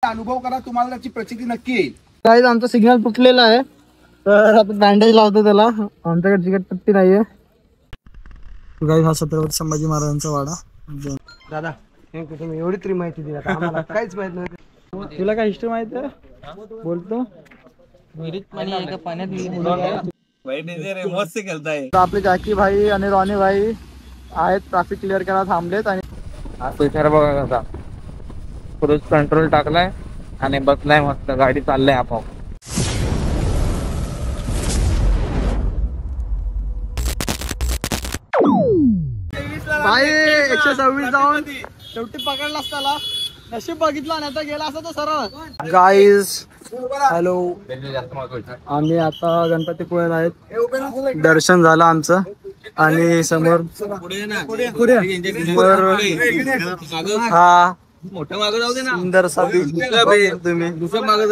अनुभव करा, तुम्हाला त्याची प्रचिती नक्की येईल. गाईज आमचा सिग्नल तुटलेला आहे, तर आता बँडेज लावतो त्याला. आमच्याकडे चिकटपट्टी नाहीये. गाईज हा छत्रपती संभाजी महाराजांचा वाडा. दादा तुम्ही एवढी तरी माहिती दिली, आम्हाला काहीच माहित नाही. तुला काय हिस्ट्री माहित आहे? बोलतो आपले जॅकी भाई आणि रॉनी भाई आहेत, ट्रॅफिक क्लिअर करायला थांबलेत. आणि बघा कसा क्रूज कंट्रोल टाकलाय आणि बसलाय, मस्त गाडी चाललाय आपोआप. भाई 126 जाऊन शेवटी पकडलाच त्याला. नशीब बघितला नाही तर गेला असं तो सरळ. गाईज हॅलो, आम्ही आता गणपतीपुळ्यात आहेत. दर्शन झालं आमचं आणि समोर हा सुंदरसा तुम्ही तुम्हाला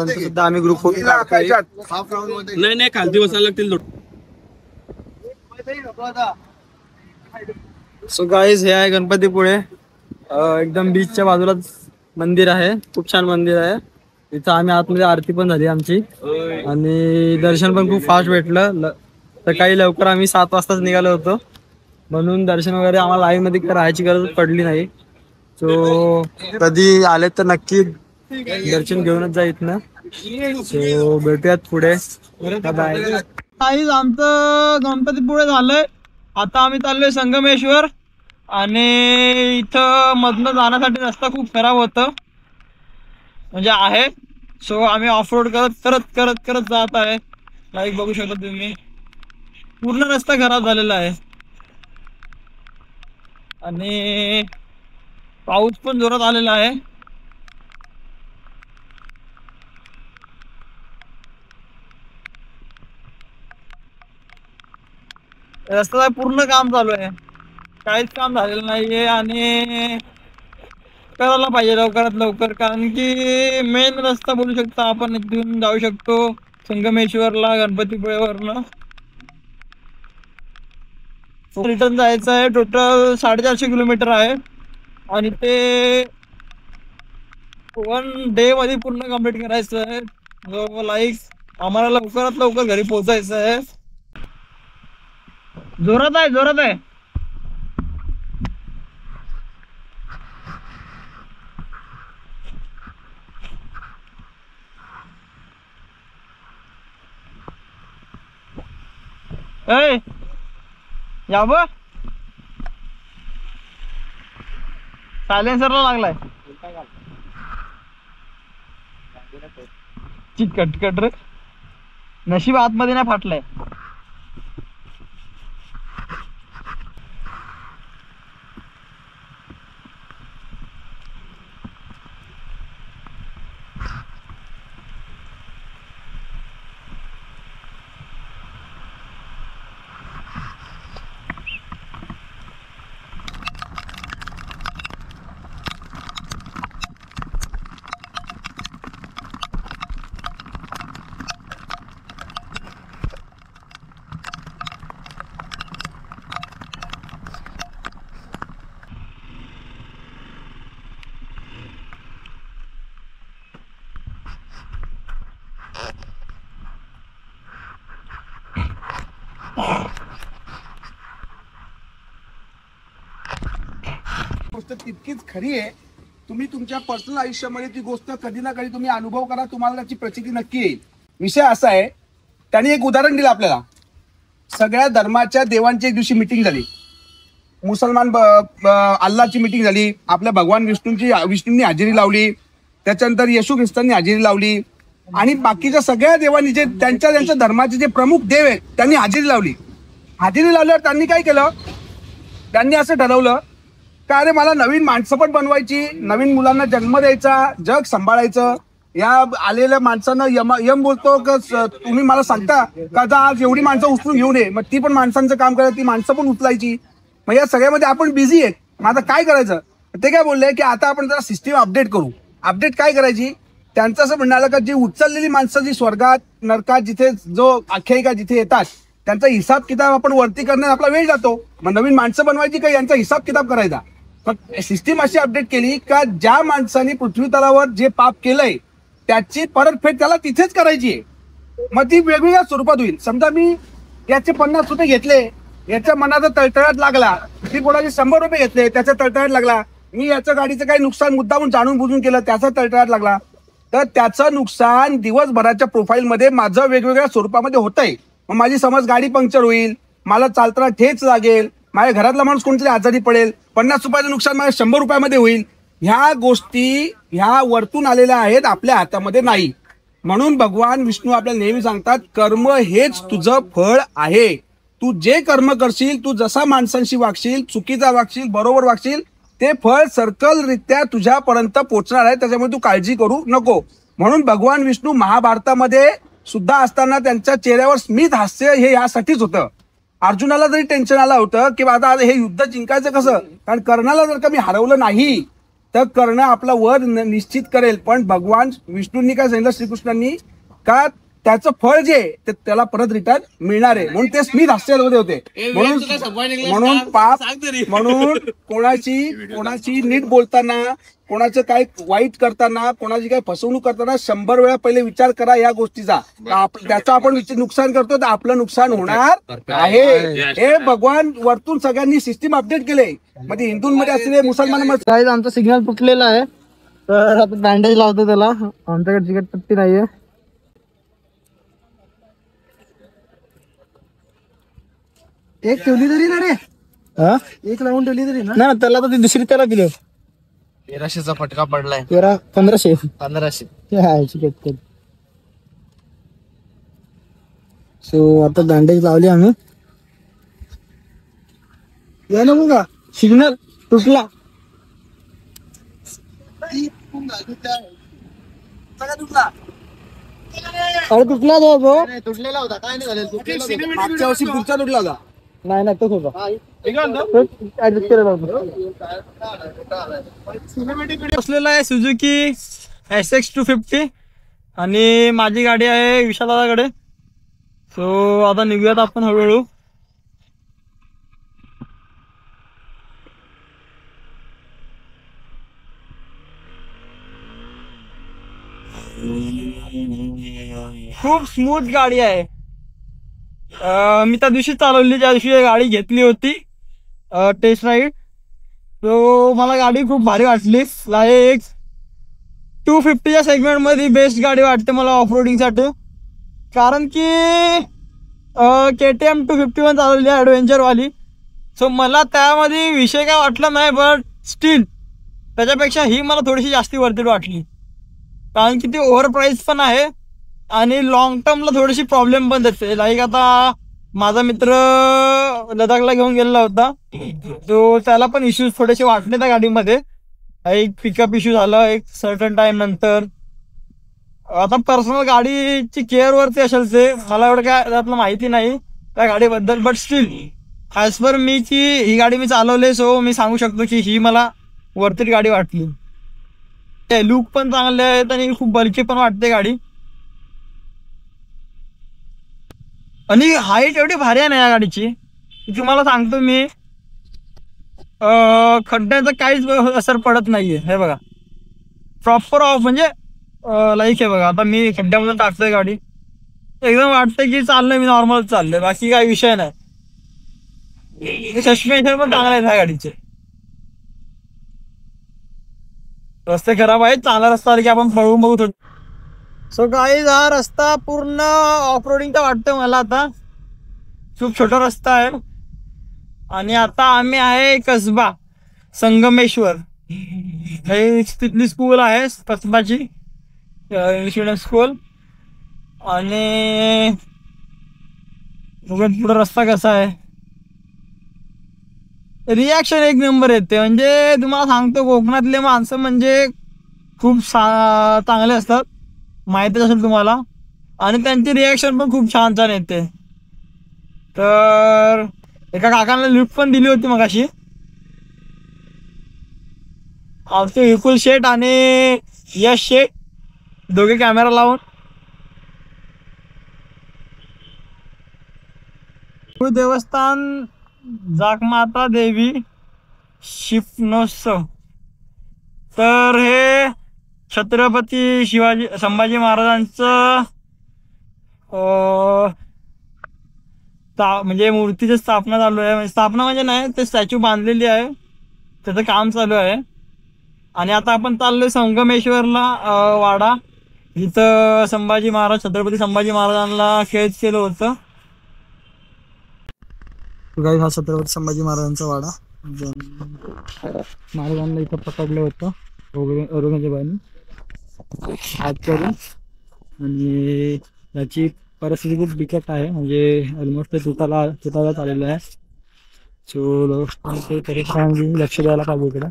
सुद्धा आम्ही ग्रुप नाही खालती बसायला लागतील. सो गाईज हे आहे गणपतीपुळे. एकदम बीचच्या बाजूलाच मंदिर आहे, खूप छान मंदिर आहे. इथं आम्ही आतमध्ये आरती पण झाली आमची आणि दर्शन पण खूप फास्ट भेटलं. सकाळी लवकर आम्ही 7 वाजताच निघालो होतो, म्हणून दर्शन वगैरे आम्हाला लाईन मध्ये राहायची गरज पडली नाही. सो कधी आले तर नक्की दर्शन घेऊनच जा इथनं. सो भेटूयात पुढे. काहीच आमचं गणपतीपुळे झालंय. आता आम्ही चाललोय संगमेश्वर आणि इथं मधनं जाण्यासाठी रस्ता खूप खराब होतं म्हणजे आहे. सो आम्ही ऑफ रोड करत जात आहे. लाईक बघू शकता तुम्ही, पूर्ण रस्ता खराब झालेला आहे आणि पाऊस पण जोरात आलेला आहे. रस्त्याचं पूर्ण काम चालू आहे, काहीच काम झालेलं नाहीये आणि करायला पाहिजे लवकरात लवकर. कारण की मेन रस्ता बोलू शकता आपण, इथून जाऊ शकतो संगमेश्वरला गणपतीपुळेवरनं. रिटर्न जायचं आहे. टोटल 450 किलोमीटर आहे आणि ते 1 डे मध्ये पूर्ण कंप्लीट करायचं आहे. लाईक आम्हाला लवकरात लवकर घरी पोहोचायचं आहे. जोरात आहे. ए या ब सायलेन्सरला लागलाय. चिटकट रे, नशीब आतमध्ये नाही फाटलाय. गोष्ट तितकीच खरी आहे. तुम्ही तुमच्या पर्सनल आयुष्यामध्ये ती गोष्ट कधी ना कधी तुम्ही अनुभव करा, तुम्हाला त्याची प्रचिती नक्की येईल. विषय असा आहे, त्यांनी एक उदाहरण दिलं आपल्याला. सगळ्या धर्माच्या देवांची एक दिवशी मिटिंग झाली. मुसलमान अल्लाची मिटिंग झाली, आपल्या भगवान विष्णूंनी हजेरी लावली, त्याच्यानंतर येशू ख्रिस्तांनी हजेरी लावली आणि बाकीच्या सगळ्या देवांनी जे त्यांच्या धर्माचे जे प्रमुख देव आहेत त्यांनी हजेरी लावली. हजेरी लावल्यावर त्यांनी काय केलं, त्यांनी असं ठरवलं का अरे मला नवीन माणसं पण बनवायची, नवीन मुलांना जन्म द्यायचा, जग सांभाळायचं. या आलेल्या माणसानं यम बोलतो का तुम्ही मला सांगता का आज एवढी माणसं उचलून घेऊन ये. मग ती पण माणसांचं काम करायचं, ती माणसं पण उचलायची. मग या सगळ्यामध्ये आपण बिझी आहेत. मग आता काय करायचं, ते काय बोलले की आता आपण जरा सिस्टीम अपडेट करू. अपडेट काय करायची, त्यांचं असं म्हणणं आलं का जी उचललेली माणसं जी स्वर्गात नरकात जिथे जो आख्यायिका जिथे येतात त्यांचा हिसाब किताब आपण वरती करण्यात आपला वेळ जातो. मग नवीन माणसं बनवायची का यांचा हिसाब किताब करायचा. पण सिस्टीम अशी अपडेट केली का ज्या माणसाने पृथ्वी तलावर जे पाप केलंय त्याची परतफेड त्याला तिथेच करायची आहे. मग ती वेगवेगळ्या स्वरूपात होईल. समजा मी याचे 50 रुपये घेतले, याच्या मनाचा तळतळाट लागला, ती कोणाचे 100 रुपये घेतले, त्याचा तळतळाट लागला, मी याचं गाडीचं काही नुकसान मुद्दामून जाणून बुजून केलं, त्याचा तळतळाट लागला, तर त्याचं नुकसान दिवसभराच्या प्रोफाईलमध्ये माझं वेगवेगळ्या स्वरूपामध्ये होतंय. मग माझी समज गाडी पंक्चर होईल, मला चालताना ठेच लागेल, माझ्या घरातला माणूस कोणतरी आजारी पडेल, 50 रुपयाचं नुकसान माझ्या 100 रुपयामध्ये होईल. ह्या गोष्टी ह्या वरतून आलेल्या आहेत, आपल्या हातामध्ये नाही. म्हणून भगवान विष्णू आपल्याला नेहमी सांगतात कर्म हेच तुझं फळ आहे. तू जे कर्म करशील, तू जसा माणसांशी वागशील, चुकीचा वागशील, बरोबर वागशील, ते फळ सर्कलरित्या तुझ्यापर्यंत पोहोचणार आहे. त्याच्यामुळे तू काळजी करू नको. म्हणून भगवान विष्णू महाभारतामध्ये सुद्धा असताना त्यांच्या चेहऱ्यावर स्मित हास्य हे यासाठीच होतं. अर्जुनाला जरी टेन्शन आलं होतं की आता हे युद्ध जिंकायचं कसं, कारण कर्णाला जर का मी हरवलं नाही तर कर्ण आपला वर निश्चित करेल. पण भगवान विष्णूंनी काय सांगितलं श्रीकृष्णांनी का त्याचं फळ जे ते त्याला परत रिटर्न मिळणार आहे. म्हणून ते स्मित हास्यामध्ये होते. म्हणून पाप म्हणून कोणाची नीट बोलताना, कोणाचं काय वाईट करताना, कोणाची काय फसवणूक करताना 100 वेळा पहिले विचार करा या गोष्टीचा. त्याचं आपण नुकसान करतो तर आपलं नुकसान होणार आहे. हे भगवान वरतून सगळ्यांनी सिस्टीम अपडेट केले. मध्ये हिंदूंमध्ये असलेले मुसलमानांमध्ये गाईज आमचा सिग्नल तुटलेला आहे, तर आता बँडेज लावतो त्याला. आमच्याकडे चिकट पट्टी नाहीये. एक ठेवली तरी ना रे, हा एक लावून ठेवली तरी ना. नाही त्याला तर ती दुसरी त्याला दिली. 1300चा फटका पडलाय. 1500 1500 चिकट. सो आता बँडेज लावली आम्ही. या नको का सिग्नल तुटला. अरे तुटला तो तुटलेला होता, काय नाही झालं. मागच्या वर्षी पुढचा तुटला होता. नाही तोच होता. ऍडजस्ट केलेला होता. बसलेला आहे सुझुकी SX250 आणि माझी गाडी आहे विशालाकडे. सो आता निघूयात आपण हळूहळू. खूप स्मूथ गाडी आहे. मी त्या दिवशी चालवली ज्या दिवशी गाडी घेतली होती टेस्ट राईड. तो मला गाडी खूप भारी वाटली. एक 250च्या सेगमेंटमध्ये बेस्ट गाडी वाटते मला ऑफरोडिंगसाठी. कारण की KTM 251 चालवली आहे ॲडव्हेंचरवाली. सो मला त्यामध्ये विषय काय वाटला नाही, बट स्टील त्याच्यापेक्षा ही मला थोडीशी जास्ती वर्थ वाटली. कारण की ती ओव्हर प्राईस पण आहे आणि लॉंग टर्मला थोडीशी प्रॉब्लेम पण देते. लाईक आता माझा मित्र लडाखला घेऊन गेलेला होता, तो त्याला पण इश्यूज थोडेसे वाटले त्या गाडीमध्ये. एक पिकअप इश्यू झाला एक सर्टन टाइम नंतर. आता पर्सनल गाडीची केअरवरती असेल ते, मला एवढं काय त्यातलं माहिती नाही त्या गाडीबद्दल. बट स्टील ॲज पर मी की ही गाडी मी चालवली, सो मी सांगू शकतो की ही मला वरती गाडी वाटली. लुक पण चांगले आहेत आणि खूप बल्की पण वाटते गाडी. आणि हाईट एवढी भारी आहे ना या गाडीची, तुम्हाला सांगतो मी. खड्ड्याचा काहीच असर पडत नाहीये. हे बघा प्रॉपर ऑफ म्हणजे लाईक हे बघा. आता मी खड्ड्यामधून टाकतोय गाडी, एकदम वाटतंय की चाललंय मी नॉर्मल चाललंय, बाकी काही विषय नाही. सस्पेन्शन पण चांगलं आहे ह्या गाडीचे. रस्ते खराब आहेत, चांगला रस्ता आला की आपण पळवून बघू थोडं. सो गाईज हा रस्ता पूर्ण ऑफरोडिंगचा वाटतोय मला. आता खूप छोटा रस्ता आहे आणि आता आम्ही आहे कसबा संगमेश्वर. हे तिथली स्कूल आहे कसबाची इंग्लिश मिडियम स्कूल. आणि पुढे रस्ता कसा आहे, रिॲक्शन एक नंबर येते. म्हणजे तुम्हाला सांगतो कोकणातले माणसं म्हणजे खूप चांगले असतात, माहितीच असेल तुम्हाला. आणि त्यांची रिॲक्शन पण खूप छान छान येते. तर एका काकांना लिफ्ट पण दिली होती मगाशी. आमचे विपुल शेठ आणि यश शेठ दोघे कॅमेरा लावून. गोकुळ देवस्थान जागमाता देवी शिपणोत्सव. तर हे छत्रपती शिवाजी संभाजी महाराजांचं म्हणजे मूर्तीची स्थापना चालू आहे. म्हणजे स्थापना म्हणजे नाही, ते स्टॅच्यू बांधलेली आहे, त्याचं काम चालू आहे. आणि आता आपण चाललोय संगमेश्वरला वाडा, जिथं संभाजी महाराज छत्रपती संभाजी महाराजांना कैद केलं होतं. गाईस हा छत्रपती संभाजी महाराजांचा वाडा, महाराजांना इथं पकडलं होतं औरंगजेबाने हात करून. आणि याची परिस्थिती खूप बिकट आहे, म्हणजे ऑलमोस्ट तुटायला आलेलं आहे. सो तरी लक्ष द्यायला पाहिजे इकडे.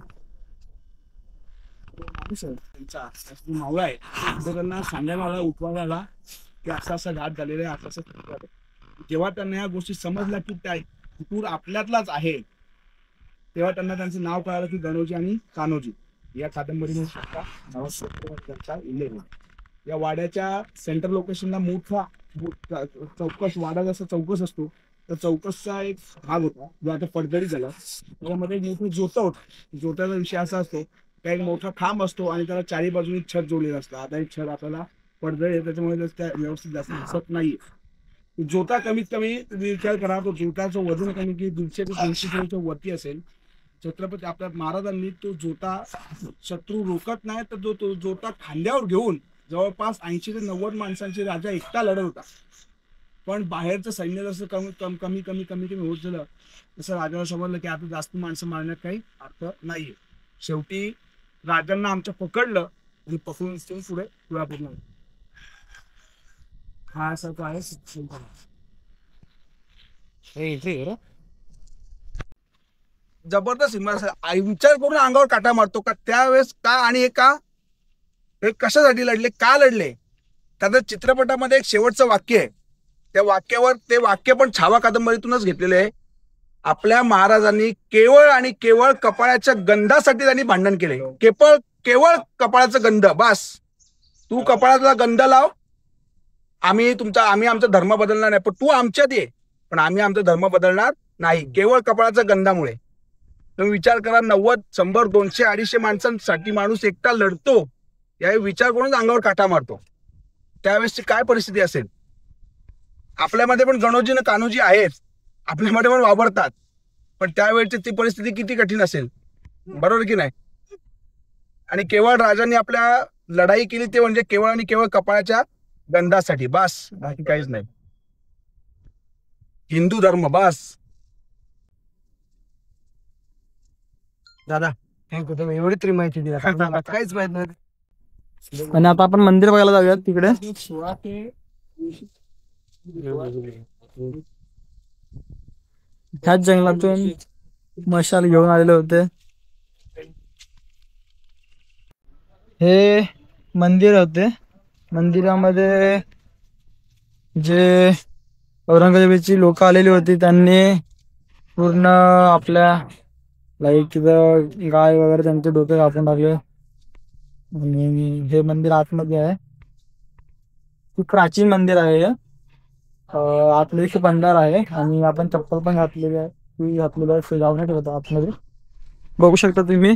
त्यांचा मावळा आहे, त्यांना सांगायला आला, उठवायला आला की असा असा घात झालेला आहे, असं असं. जेव्हा त्यांना या गोष्टी समजल्या की त्या कुटूर आपल्यातलाच आहे, तेव्हा त्यांना त्यांचं नाव कळालं की गणोजी आणि कान्होजी. या कादंबरीने त्यांचा उल्लेख आहे. या वाड्याच्या सेंटर लोकेशनला मोठा चौकस, वाडा जसा चौकस असतो तर चौकसचा एक भाग होता जो आता पडदडी झाला. त्याच्यामध्ये एक मोठं जोतं होतं. जोत्याचा विषय असा असतो, एक मोठा खांब असतो आणि त्याला चारी बाजूनी छत जोडलेलं असतं. आता एक छत आपल्याला पडदळ आहे, त्याच्यामुळे त्या व्यवस्थित जास्त दिसत नाहीये. जोता कमीत कमी विचार करा, तो जोताचं वजन कमी की 150 ते 300 किलोच्या वरती असेल. छत्रपती आपल्या महाराजांनी तो जोता शत्रू रोखत नाही तर तो जोता खांद्यावर घेऊन जवळपास 80 ते 90 माणसांचे राजा एकटा लढत होता. पण बाहेरचं सैन्य जसं कमी कमी होत झालं तसं राजाला समजलं की आता जास्त माणसं मारण्यात काही अर्थ नाहीये. शेवटी राजांना आमच्या पकडलं आणि पकडून पुढे तुळापूर. हा असा तो आहे जबरदस्त. विचार करून अंगावर काटा मारतो का त्यावेळेस का आणि हे का, हे कशासाठी लढले, का लढले. त्याचं चित्रपटामध्ये एक शेवटचं वाक्य आहे, त्या वाक्यावर ते वाक्य पण छावा कादंबरीतूनच घेतलेले आहे. आपल्या महाराजांनी केवळ आणि केवळ कपाळाच्या गंधासाठी त्यांनी भांडण केले. केवळ कपाळाचं गंध, बस तू कपाळाचा गंध लाव, आम्ही आमचा धर्म बदलणार नाही, पण तू आमच्यात ये, पण आम्ही आमचा धर्म बदलणार नाही, केवळ कपाळाच्या गंधामुळे. तुम्ही विचार करा, 90, 100, 200, 250 माणसांसाठी माणूस एकटा लढतो, यावेळी विचार करून अंगावर काटा मारतो. त्यावेळेसची काय परिस्थिती असेल. आपल्यामध्ये पण गणोजी आणि कान्होजी आहेत, आपल्यामध्ये पण वावरतात, पण त्यावेळेची ती परिस्थिती किती कठीण असेल, बरोबर की नाही. आणि केवळ राजांनी आपल्या लढाई केली ते म्हणजे केवळ आणि केवळ कपाळाच्या गंधासाठी, बस, बाकी काहीच नाही. हिंदू धर्म, बस. दादा थँक्यू, तुम्ही एवढी तरी माहिती दिली, काहीच माहित नाही. आणि आता आपण मंदिर बघायला जाऊयात तिकडे. ह्याच जंगलातून मशाल घेऊन आलेले होते. हे मंदिर होते, मंदिरामध्ये जे औरंगजेबाची लोक आलेली होती त्यांनी पूर्ण आपल्या तिथं गाय वगैरे त्यांचे डोके कापून टाकले. आणि हे मंदिर आतमध्ये आहे, खूप प्राचीन मंदिर आहे हे. आतमध्ये खूप अंधार आहे आणि आपण चप्पल पण घातलेली आहे, ती घातलेली आहे, जाऊ नाही ठेवतो आतमध्ये. बघू शकता तुम्ही,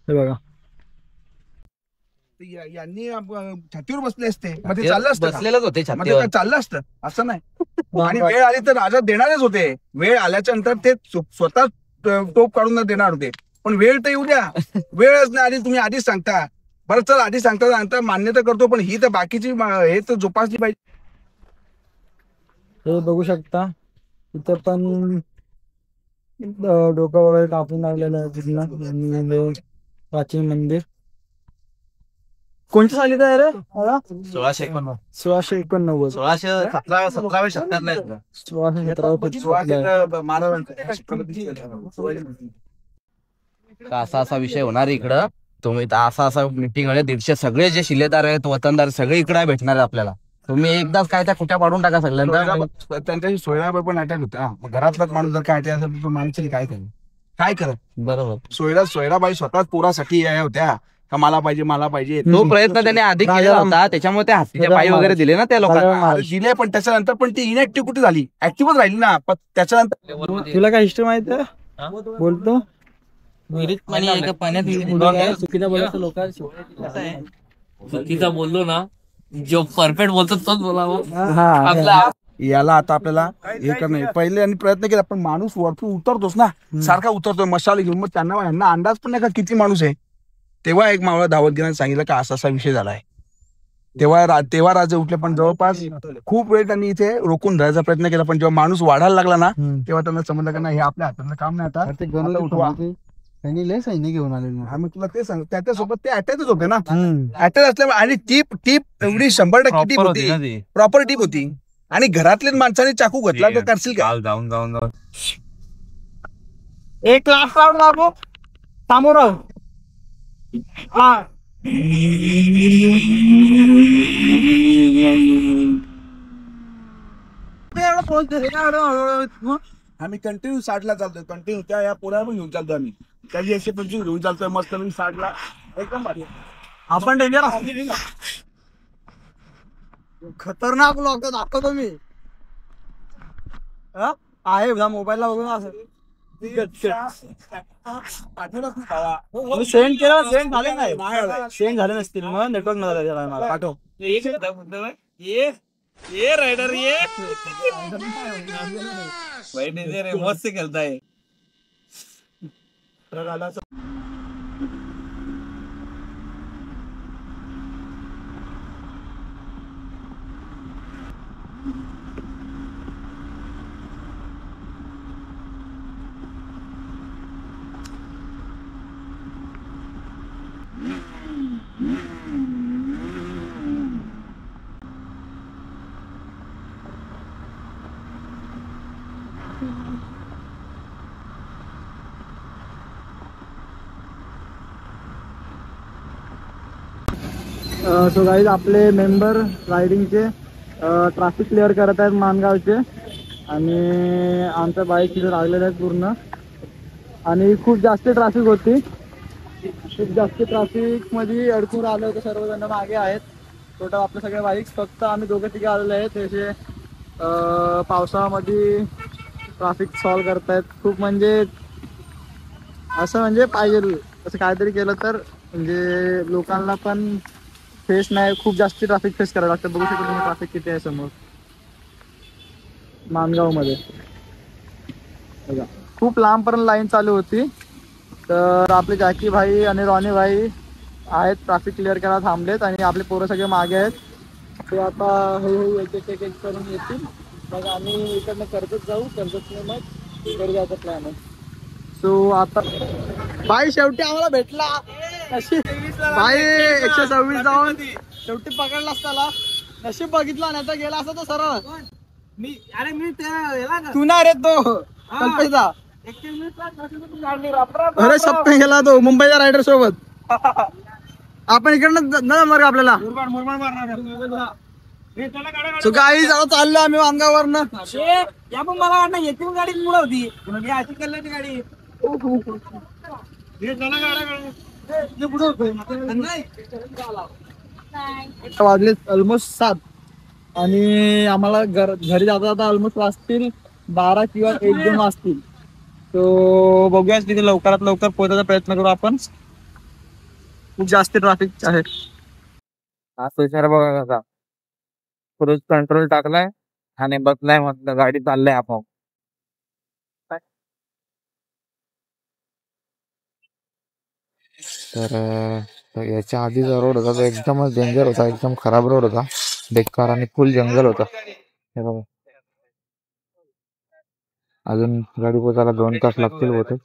हे बघा. यांनी छातीवर बसले असते, मग ते चाललं असतं, बसलेलंच होते छातीवर चाललं असतं असं नाही. आणि वेळ आली तर राजा देणारच होते. वेळ आल्याच्या नंतर ते स्वतः टोप काढून देणार होते, पण वेळ तर येऊ द्या. वेळच नाही आली, तुम्ही आधीच सांगता. बरं चल, आधी सांगता नंतर मान्य तर करतो, पण ही तर बाकीची हे तर जोपासली पाहिजे. हे बघू शकता, इथं पण डोकं वगैरे कापून लागलेलं आहे तिथलं. प्राचीन मंदिर कोणत्या सालीचं आहे रे? 1651. 1689. 1617व्या शतकातला आहे. 1617. असा विषय होणार इकडं. तुम्ही असा मीटिंग आहे, 150 सगळे जे शिलेदार आहेत, वतनदार सगळे इकडे भेटणार आहे आपल्याला. तुम्ही एकदाच काय त्या कुठ्या पाडून टाका सगळ्यांना. त्यांच्याशी सोयराबाई पण अटॅक होता. घरातलाच माणूस जर काय असेल तर माणसाने काय करत बरोबर. सोयराबाई स्वतःच पोरासाठी या होत्या, का मला पाहिजे मला पाहिजे. तो प्रयत्न त्याने आधी केला होता, त्याच्यामुळे ते हत्तीचे पाय वगैरे दिले ना त्या लोकांना. अरे दिले, पण त्याच्यानंतर पण ती इनॅक्टिव्ह कुठे झाली, ऍक्टिव्हच राहिली ना. पण त्याच्यानंतर तुला काय हिस्ट्री माहित आहे? बोलतो चुकीचा बोलायचं लोक चुकीचा बोललो ना, जो परफेक्ट बोलतो तोच बोलावं. हा याला आता आपल्याला हे करणं आहे. पहिले यांनी प्रयत्न केला, पण माणूस वरतून उतरतोस ना, सारखा उतरतोय मशाल घेऊन. मग यांना अंदाज पण नाही का किती माणूस आहे. तेव्हा एक मावळा धावत गेला, सांगितलं का असा असा विषय झालाय. तेव्हा राजे उठले, पण जवळपास खूप वेळ त्यांनी इथे रोखून धरायचा प्रयत्न केला. पण जेव्हा माणूस वाढायला लागला ना, तेव्हा त्यांना समजलं का नाही, हे आपल्या हातातलं काम नाही. आता उठवा. त्यांनी लय सैनिक घेऊन आले. हा, मग तुला ते सांग, त्याच्यासोबत ते अटॅचच होते ना. अटॅच असल्यामुळे, आणि टीप एवढी 100% टीप होती, प्रॉपर टीप होती. आणि घरातल्या माणसाने चाकू घेतला तर करशील का? जाऊन एक लास्ट राऊंड लागू समोर. आम्ही कंटिन्यू 60ला चालतोय, कंटिन्यू त्या या पोराला पण घेऊन चालतो आम्ही. त्याची 125 घेऊन चालतोय मस्त. 60ला एकदम भारी. आपण डेंजर खतरनाक लोक दाखवतो मी. आहे मोबाईलला बघून असं सेंड केलं. सेंड झाले नाही, सेंड झाले नसतील, मग नेटवर्क नव्हता. पाठव. ये रायडर ये मस्त खेळताय. सो गाईज, आपले मेंबर रायडिंगचे ट्रॅफिक क्लिअर करत आहेत मानगावचे. आणि आमच्या बाईक तिथे लागलेल्या आहेत पूर्ण. आणि खूप जास्त ट्रॅफिक होती. खूप जास्त ट्रॅफिक मध्ये अडकून आलं होतं. सर्वजण मागे आहेत. टोटल आपले सगळे बाईक्स, फक्त आम्ही दोघं तिघे आलेले आहेत. त्याचे पावसामध्ये ट्रॅफिक सॉल्व करतायत. खूप म्हणजे असं म्हणजे पाहिजे असं काहीतरी केलं तर, म्हणजे लोकांना पण फेस नाही, खूप जास्त ट्रॅफिक फेस करायला लागतं. बघू शकतो तुम्ही ट्रॅफिक किती आहे समोर मानगाव मध्ये. खूप लांबपर्यंत लाईन चालू होती. तर आपले जॅकी भाई आणि रॉनी भाई आहेत, ट्रॅफिक क्लिअर करायला थांबलेत. आणि आपले पोरं सगळे मागे आहेत. ते आता हळूहळू एक एक करून येतील. मग आम्ही इकडनं कर्जत जाऊ. कर्जतने मग घरी जायचा प्लॅन आहे. सो आता भाई शेवटी आम्हाला भेटला. भाई 126 जाऊन शेवटी पकडलास त्याला. नशीब बघितला, नाही तर गेला असता तो सरळ. तू नाही रे तो कल्पेचा. अरे सप्पे गेला तो मुंबईच्या रायडर सोबत. आपण इकडनं जाणार आपल्याला. सो गाईज, आता चाललो आम्ही मानगाववरनं. मला वाटलं येते गाडी मुळे होती अशी कल्ल्याची गाडी. वाजले ऑलमोस्ट 7 आणि आम्हाला घरी जाता जाता ऑलमोस्ट वाजतील 12 किंवा 1-2 वाजतील. तो बघूया तिथे लवकरात लवकर पोहोचायचा प्रयत्न करू आपण. खूप जास्त ट्रॅफिक आहे. हा विचार बघा कसा क्रूज कंट्रोल टाकलाय आणि बसलाय, म्हटलं गाडी चाललंय आपोआप. तर याच्या आधीचा रोड होता तो एकदमच डेंजर होता, एकदम खराब रोड होता, बेकार आणि फुल जंगल होता. हे बघा, अजून गाडी पोचायला 2 तास लागतील बहुतेक.